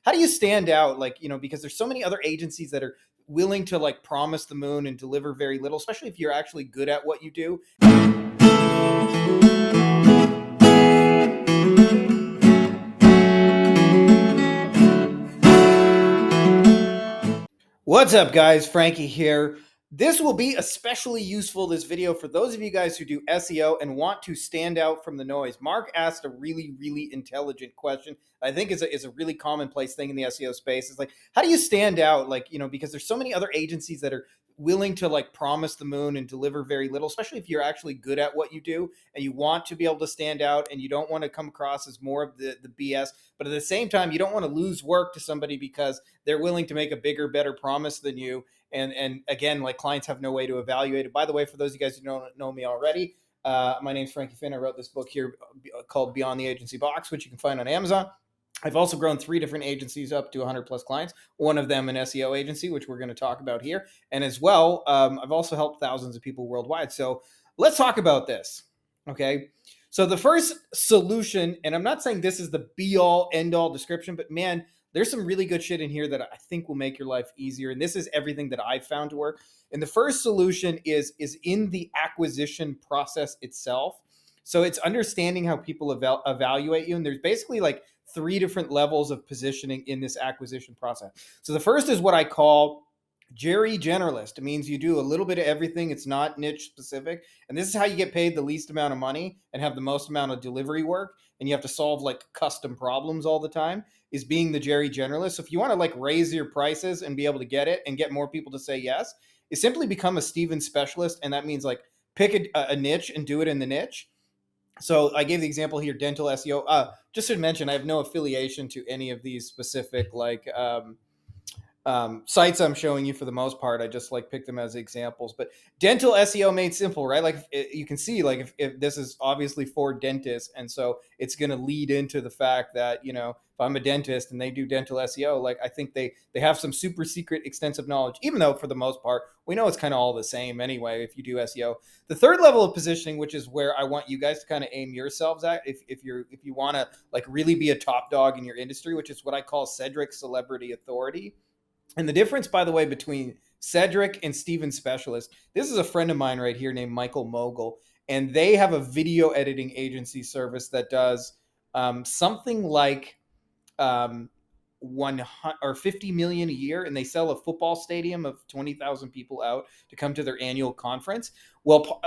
How do you stand out? Because there's so many other agencies that are willing to like promise the moon and deliver very little, especially if you're actually good at what you do. What's up, guys? Frankie here. This will be especially useful, this video, for those of you guys who do SEO and want to stand out from the noise. Mark asked a really, really intelligent question. I think is a really commonplace thing in the SEO space. It's like, how do you stand out? Because there's so many other agencies that are willing to like promise the moon and deliver very little, especially if you're actually good at what you do and you want to be able to stand out and you don't want to come across as more of the BS, but at the same time, you don't want to lose work to somebody because they're willing to make a bigger, better promise than you. And again, like, clients have no way to evaluate it. By the way, for those of you guys who don't know me already, my name's Frankie Finn. I wrote this book here called Beyond the Agency Box, which you can find on Amazon. I've also grown 3 different agencies up to 100 plus clients, one of them an SEO agency, which we're going to talk about here. And as well, I've also helped thousands of people worldwide. So let's talk about this. Okay. So the first solution, and I'm not saying this is the be all end all description, but man, there's some really good shit in here that I think will make your life easier. And this is everything that I've found to work. And the first solution is in the acquisition process itself. So it's understanding how people evaluate you. And there's basically like 3 different levels of positioning in this acquisition process. So the first is what I call Jerry Generalist. It means you do a little bit of everything. It's not niche specific. And this is how you get paid the least amount of money and have the most amount of delivery work. And you have to solve like custom problems all the time, is being the Jerry Generalist. So if you want to like raise your prices and be able to get it and get more people to say yes, is simply become a Steven specialist. And that means like pick a niche and do it in the niche. So I gave the example here, dental SEO. Just to mention, I have no affiliation to any of these specific sites I'm showing you. For the most part, I just like pick them as examples. But dental SEO made simple, right? Like you can see, like if this is obviously for dentists, and so it's going to lead into the fact that, if I'm a dentist and they do dental SEO, like I think they have some super secret extensive knowledge, even though for the most part we know it's kind of all the same anyway if you do SEO. The third level of positioning, which is where I want you guys to kind of aim yourselves at, if you want to like really be a top dog in your industry, which is what I call Cedric Celebrity Authority. And the difference, by the way, between Cedric and Steven Specialist, this is a friend of mine right here named Michael Mogul, and they have a video editing agency service that does something like 100 or 50 million a year, and they sell a football stadium of 20,000 people out to come to their annual conference. Well,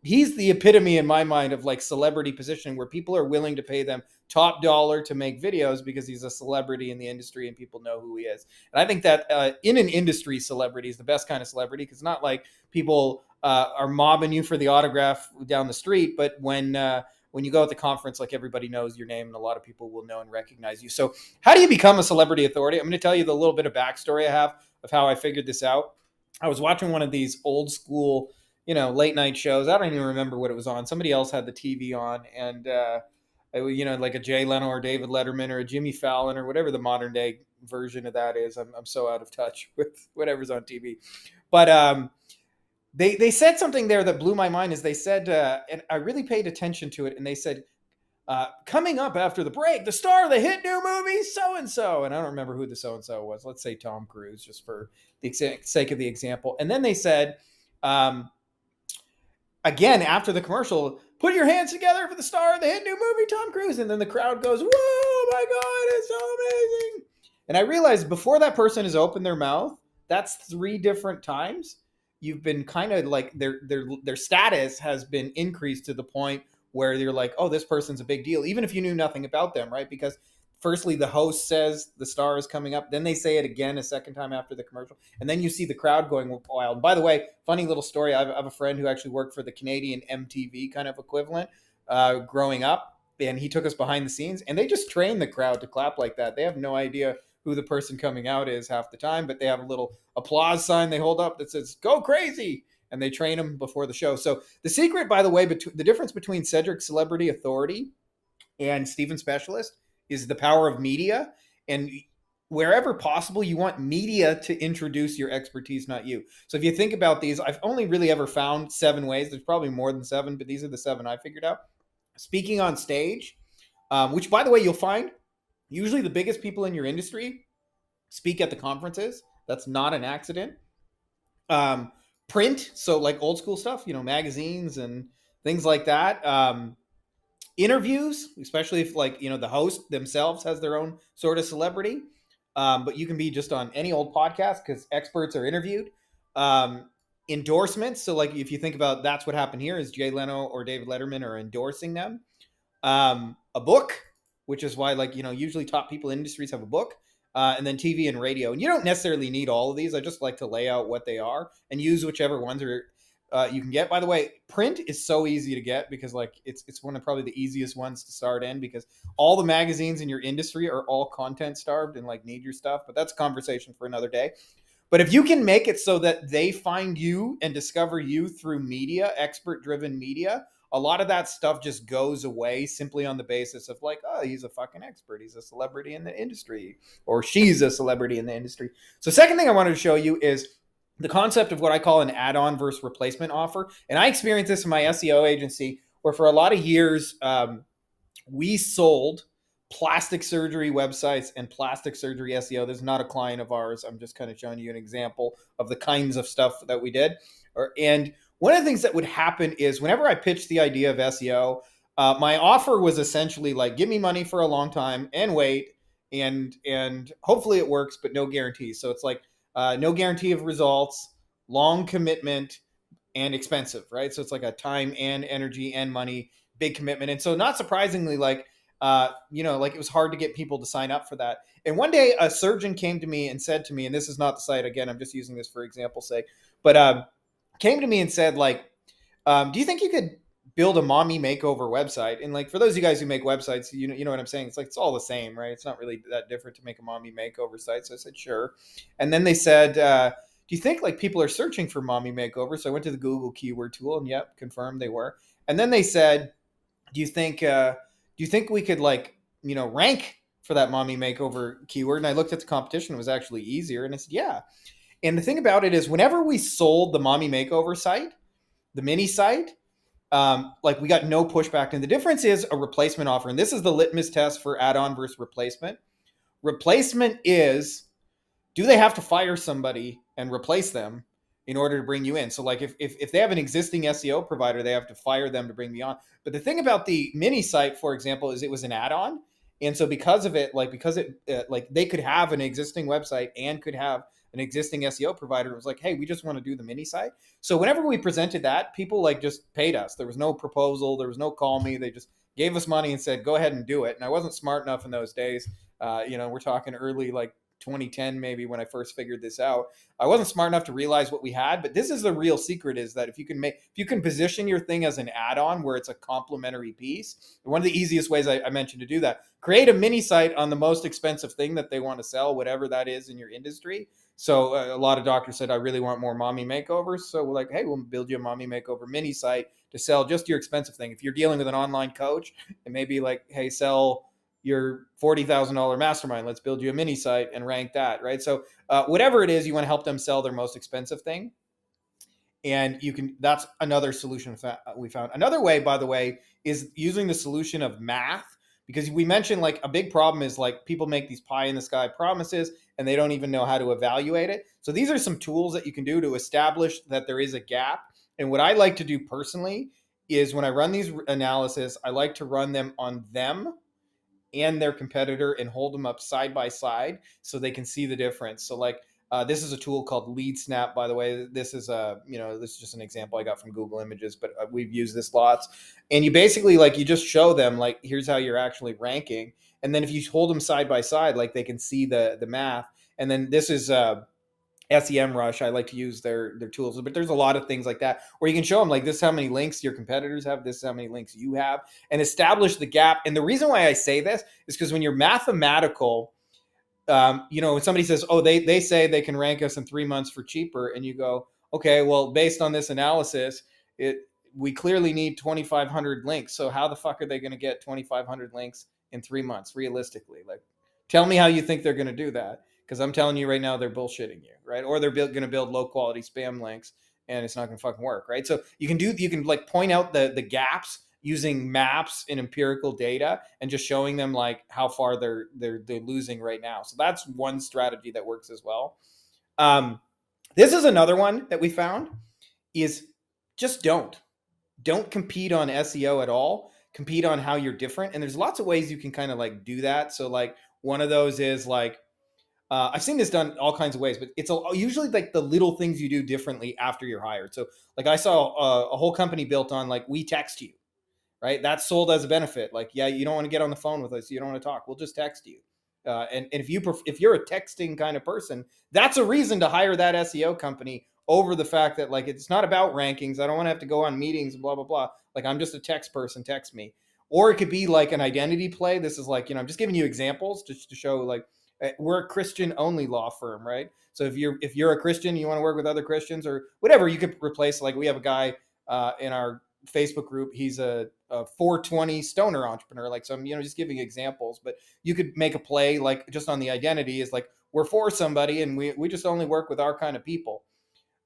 he's the epitome in my mind of like celebrity positioning, where people are willing to pay them top dollar to make videos because he's a celebrity in the industry and people know who he is. And I think that in an industry, celebrity is the best kind of celebrity, because not like people are mobbing you for the autograph down the street, but when you go at the conference, like everybody knows your name and a lot of people will know and recognize you. So how do you become a celebrity authority? I'm going to tell you the little bit of backstory I have of how I figured this out. I was watching one of these old school, late night shows. I don't even remember what it was on. Somebody else had the TV on, and like a Jay Leno or David Letterman or a Jimmy Fallon or whatever the modern day version of that is. I'm so out of touch with whatever's on TV. But they said something there that blew my mind. Is they said, and I really paid attention to it, and they said, coming up after the break, the star of the hit new movie, so-and-so. And I don't remember who the so-and-so was. Let's say Tom Cruise, just for the sake of the example. And then they said, again, after the commercial, put your hands together for the star of the hit new movie, Tom Cruise. And then the crowd goes, whoa, my God, it's so amazing. And I realized before that person has opened their mouth, that's 3 different times you've been kind of like their status has been increased to the point where you're like, oh, this person's a big deal, even if you knew nothing about them, right? Because firstly, the host says the star is coming up. Then they say it again a second time after the commercial. And then you see the crowd going wild. By the way, funny little story. I have a friend who actually worked for the Canadian MTV kind of equivalent growing up. And he took us behind the scenes. And they just train the crowd to clap like that. They have no idea who the person coming out is half the time. But they have a little applause sign they hold up that says, go crazy. And they train them before the show. So the secret, by the way, the difference between Cedric Celebrity Authority and Steven Specialist is the power of media. And wherever possible, you want media to introduce your expertise, not you. So if you think about these, I've only really ever found 7 ways. There's probably more than 7, but these are the 7 I figured out. Speaking on stage, which, by the way, you'll find Usually the biggest people in your industry speak at the conferences. That's not an accident. Um, Print, so like old school stuff, magazines and things like that. Interviews, especially if like the host themselves has their own sort of celebrity. But you can be just on any old podcast because experts are interviewed. Um, Endorsements, so like if you think about that's what happened here is Jay Leno or David Letterman are endorsing them. A book, which is why like usually top people in industries have a book, and then TV and radio. And you don't necessarily need all of these. I just like to lay out what they are and use whichever ones are you can get. By the way, print is so easy to get because like it's one of probably the easiest ones to start in because all the magazines in your industry are all content starved and like need your stuff. But that's a conversation for another day. But if you can make it so that they find you and discover you through media, expert driven media, a lot of that stuff just goes away simply on the basis of like, oh, he's a fucking expert. He's a celebrity in the industry, or she's a celebrity in the industry. So, second thing I wanted to show you is the concept of what I call an add-on versus replacement offer. And I experienced this in my SEO agency where for a lot of years, we sold plastic surgery websites and plastic surgery SEO. This is not a client of ours. I'm just kind of showing you an example of the kinds of stuff that we did. And one of the things that would happen is whenever I pitched the idea of SEO, my offer was essentially like, give me money for a long time and wait, and hopefully it works, but no guarantees. So it's like no guarantee of results, long commitment, and expensive, right? So it's like a time and energy and money, big commitment. And so not surprisingly, like, like it was hard to get people to sign up for that. And one day a surgeon came to me and said to me, and this is not the site, again, I'm just using this for example's sake, but came to me and said like, do you think you could build a mommy makeover website? And like, for those of you guys who make websites, you know what I'm saying? It's like, it's all the same, right? It's not really that different to make a mommy makeover site. So I said, sure. And then they said, do you think like people are searching for mommy makeover? So I went to the Google keyword tool and yep, confirmed they were. And then they said, do you think we could like, rank for that mommy makeover keyword? And I looked at the competition, it was actually easier. And I said, yeah. And the thing about it is whenever we sold the mommy makeover site, the mini site, like we got no pushback. And the difference is a replacement offer. And this is the litmus test for add-on versus replacement. Replacement is, do they have to fire somebody and replace them in order to bring you in? So like if they have an existing SEO provider, they have to fire them to bring me on. But the thing about the mini site, for example, is it was an add-on. And so because of it, like because it like they could have an existing website and could have an existing SEO provider. It was like, hey, we just want to do the mini site. So whenever we presented that, people like just paid us. There was no proposal. There was no call me. They just gave us money and said, go ahead and do it. And I wasn't smart enough in those days. We're talking early, like 2010 maybe when I first figured this out. I wasn't smart enough to realize what we had, but this is the real secret, is that if you can position your thing as an add-on where it's a complementary piece. One of the easiest ways I mentioned to do that, create a mini site on the most expensive thing that they want to sell, whatever that is in your industry. So a lot of doctors said, I really want more mommy makeovers. So we're like, hey, we'll build you a mommy makeover mini site to sell just your expensive thing. If you're dealing with an online coach, and maybe like, hey, sell your $40,000 mastermind. Let's build you a mini site and rank that, right? So whatever it is, you want to help them sell their most expensive thing. And that's another solution we found. Another way, by the way, is using the solution of math, because we mentioned like a big problem is like people make these pie in the sky promises and they don't even know how to evaluate it. So these are some tools that you can do to establish that there is a gap. And what I like to do personally is when I run these analysis, I like to run them on them and their competitor and hold them up side by side so they can see the difference. So like this is a tool called Lead Snap, by the way. This is this is just an example I got from Google Images, but we've used this lots. And you basically like you just show them like here's how you're actually ranking, and then if you hold them side by side, like they can see the math. And then this is SEMrush. I like to use their tools, but there's a lot of things like that where you can show them like this is how many links your competitors have, this is how many links you have, and establish the gap. And the reason why I say this is because when you're mathematical, when somebody says, oh, they say they can rank us in 3 months for cheaper, and you go, okay, well, based on this analysis, we clearly need 2,500 links. So how the fuck are they going to get 2,500 links in 3 months realistically? Like, tell me how you think they're going to do that. Because I'm telling you right now, they're bullshitting you, right? Or they're going to build low quality spam links, and it's not going to fucking work, right? So you can like point out the gaps. using maps and empirical data and just showing them like how far they're losing right now. So that's one strategy that works as well. This is another one that we found is just don't compete on SEO at all. Compete on how you're different. And there's lots of ways you can kind of like do that. So like one of those is like, I've seen this done all kinds of ways, but it's usually like the little things you do differently after you're hired. So like I saw a whole company built on like, we text you, right? That's sold as a benefit. Like, yeah, you don't want to get on the phone with us. You don't want to talk. We'll just text you. And if you're a texting kind of person, that's a reason to hire that SEO company over the fact that like it's not about rankings. I don't want to have to go on meetings, blah blah blah. Like I'm just a text person. Text me. Or it could be like an identity play. This is like, I'm just giving you examples just to show like we're a Christian only law firm, right? So if you're a Christian, you want to work with other Christians or whatever, you could replace. Like we have a guy in our Facebook group. He's a 420 stoner entrepreneur. Like, so I'm, just giving examples, but you could make a play like just on the identity is like, we're for somebody and we just only work with our kind of people.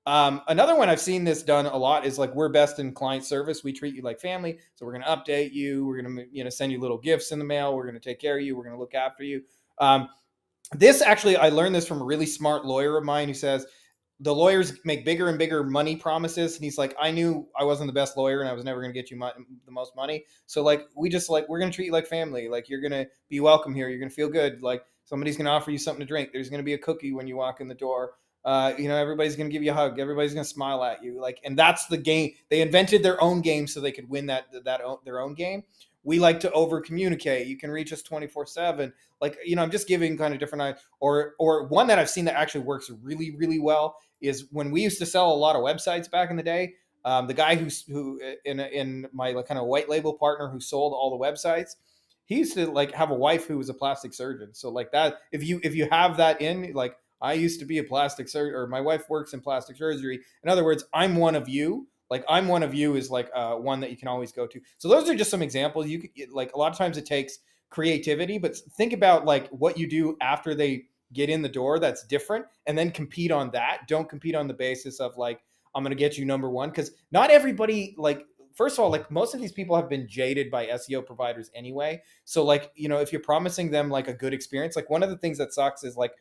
Another one I've seen this done a lot is like, we're best in client service. We treat you like family. So we're going to update you. We're going to, send you little gifts in the mail. We're going to take care of you. We're going to look after you. This actually, I learned this from a really smart lawyer of mine who says, the lawyers make bigger and bigger money promises. And he's like, I knew I wasn't the best lawyer and I was never going to get you the most money. So like, we're going to treat you like family. Like you're going to be welcome here. You're going to feel good. Like somebody's going to offer you something to drink. There's going to be a cookie when you walk in the door. Everybody's going to give you a hug. Everybody's going to smile at you. Like, and that's the game. They invented their own game so they could win their own game. We like to over communicate. You can reach us 24/7. Like, I'm just giving kind of different, or one that I've seen that actually works really, really well is when we used to sell a lot of websites back in the day. The guy who in my like kind of white label partner who sold all the websites, he used to like have a wife who was a plastic surgeon. So like that, if you have that in like, I used to be a plastic surgeon, or my wife works in plastic surgery. In other words, I'm one of you. Like I'm one of you is like one that you can always go to. So those are just some examples. You could like a lot of times it takes creativity, but think about like what you do after they get in the door that's different, and then compete on that. Don't compete on the basis of like, I'm going to get you number one, because not everybody, like, first of all, like most of these people have been jaded by SEO providers anyway. So like, if you're promising them like a good experience, like one of the things that sucks is like,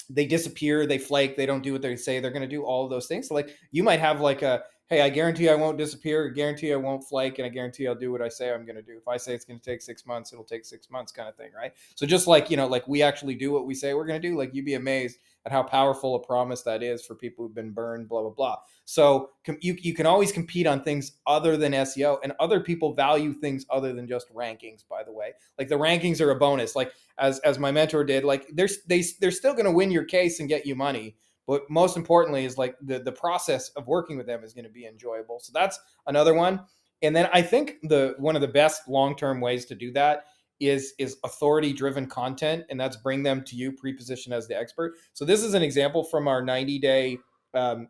they disappear, they flake, they don't do what they say they're going to do, all of those things. So like you might have like hey, I guarantee I won't disappear, I guarantee I won't flake, and I guarantee I'll do what I say I'm going to do. If I say it's going to take 6 months, it'll take 6 months, kind of thing, right? So just like, like we actually do what we say we're going to do, like you'd be amazed at how powerful a promise that is for people who've been burned, blah, blah, blah. So you can always compete on things other than SEO, and other people value things other than just rankings, by the way. Like the rankings are a bonus. Like as my mentor did, like they're still going to win your case and get you money. But most importantly is like the process of working with them is going to be enjoyable. So that's another one. And then I think one of the best long-term ways to do that is authority-driven content, and that's bring them to you pre-positioned as the expert. So this is an example from our 90-day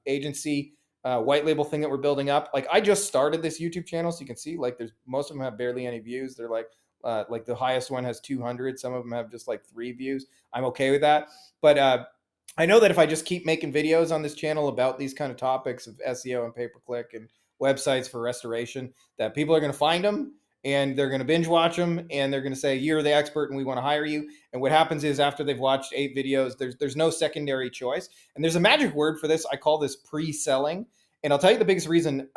agency white label thing that we're building up. Like I just started this YouTube channel, so you can see like most of them have barely any views. They're like the highest one has 200. Some of them have just like 3 views. I'm okay with that. But I know that if I just keep making videos on this channel about these kind of topics of SEO and pay-per-click and websites for restoration, that people are going to find them and they're going to binge watch them and they're going to say, you're the expert and we want to hire you. And what happens is after they've watched 8 videos, there's no secondary choice. And there's a magic word for this. I call this pre-selling. And I'll tell you the biggest reason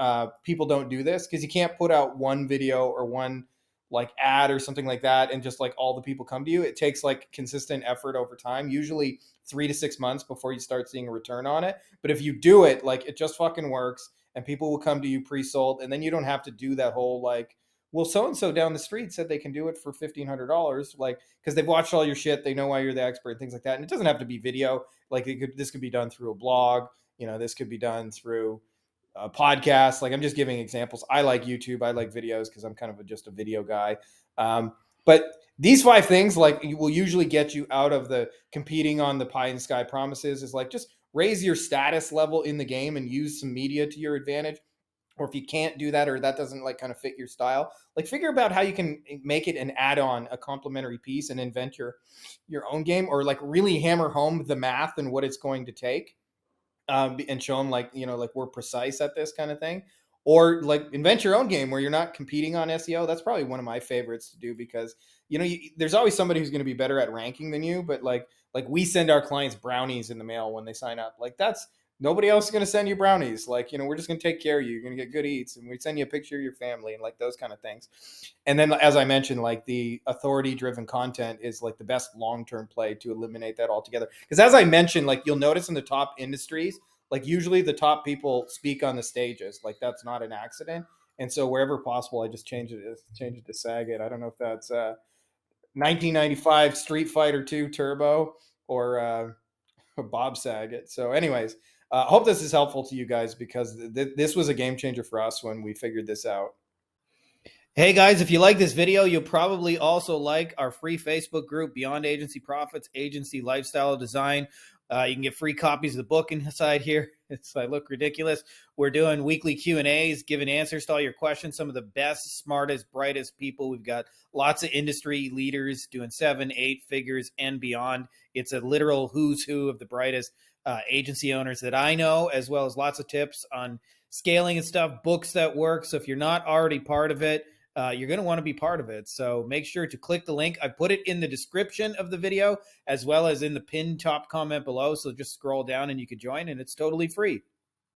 people don't do this, because you can't put out one video or one like ad or something like that and just like all the people come to you. It takes like consistent effort over time, usually 3 to 6 months before you start seeing a return on it. But if you do it, like it just fucking works, and people will come to you pre-sold, and then you don't have to do that whole like, well, so-and-so down the street said they can do it for $1,500, like, because they've watched all your shit, they know why you're the expert and things like that. And it doesn't have to be video. Like this could be done through a blog, this could be done through a podcast. Like I'm just giving examples. I like YouTube. I like videos because I'm kind of just a video guy. But these 5 things like will usually get you out of the competing on the pie in the sky promises. Is like just raise your status level in the game and use some media to your advantage. Or if you can't do that, or that doesn't like kind of fit your style, like figure out how you can make it an add-on, a complementary piece, and invent your own game, or like really hammer home the math and what it's going to take. And show them like, like we're precise at this kind of thing. or like invent your own game where you're not competing on SEO. That's probably one of my favorites to do because there's always somebody who's going to be better at ranking than you. But like we send our clients brownies in the mail when they sign up. Like that's nobody else is going to send you brownies. Like we're just going to take care of you. You're going to get good eats, and we send you a picture of your family and like those kind of things. And then as I mentioned, like the authority driven content is like the best long-term play to eliminate that altogether. Because as I mentioned, like you'll notice in the top industries, like usually the top people speak on the stages. Like that's not an accident. And so wherever possible, I just change it to Saget. I don't know if that's 1995 Street Fighter 2 Turbo or Bob Saget. So anyways, I hope this is helpful to you guys because this was a game changer for us when we figured this out. Hey guys, if you like this video, you'll probably also like our free Facebook group, Beyond Agency Profits, Agency Lifestyle Design. You can get free copies of the book inside here. I look ridiculous. We're doing weekly Q&As, giving answers to all your questions. Some of the best, smartest, brightest people. We've got lots of industry leaders doing 7, 8 figures and beyond. It's a literal who's who of the brightest agency owners that I know, as well as lots of tips on scaling and stuff, books that work. So if you're not already part of it, you're going to want to be part of it. So make sure to click the link. I put it in the description of the video as well as in the pinned top comment below. So just scroll down and you can join, and it's totally free.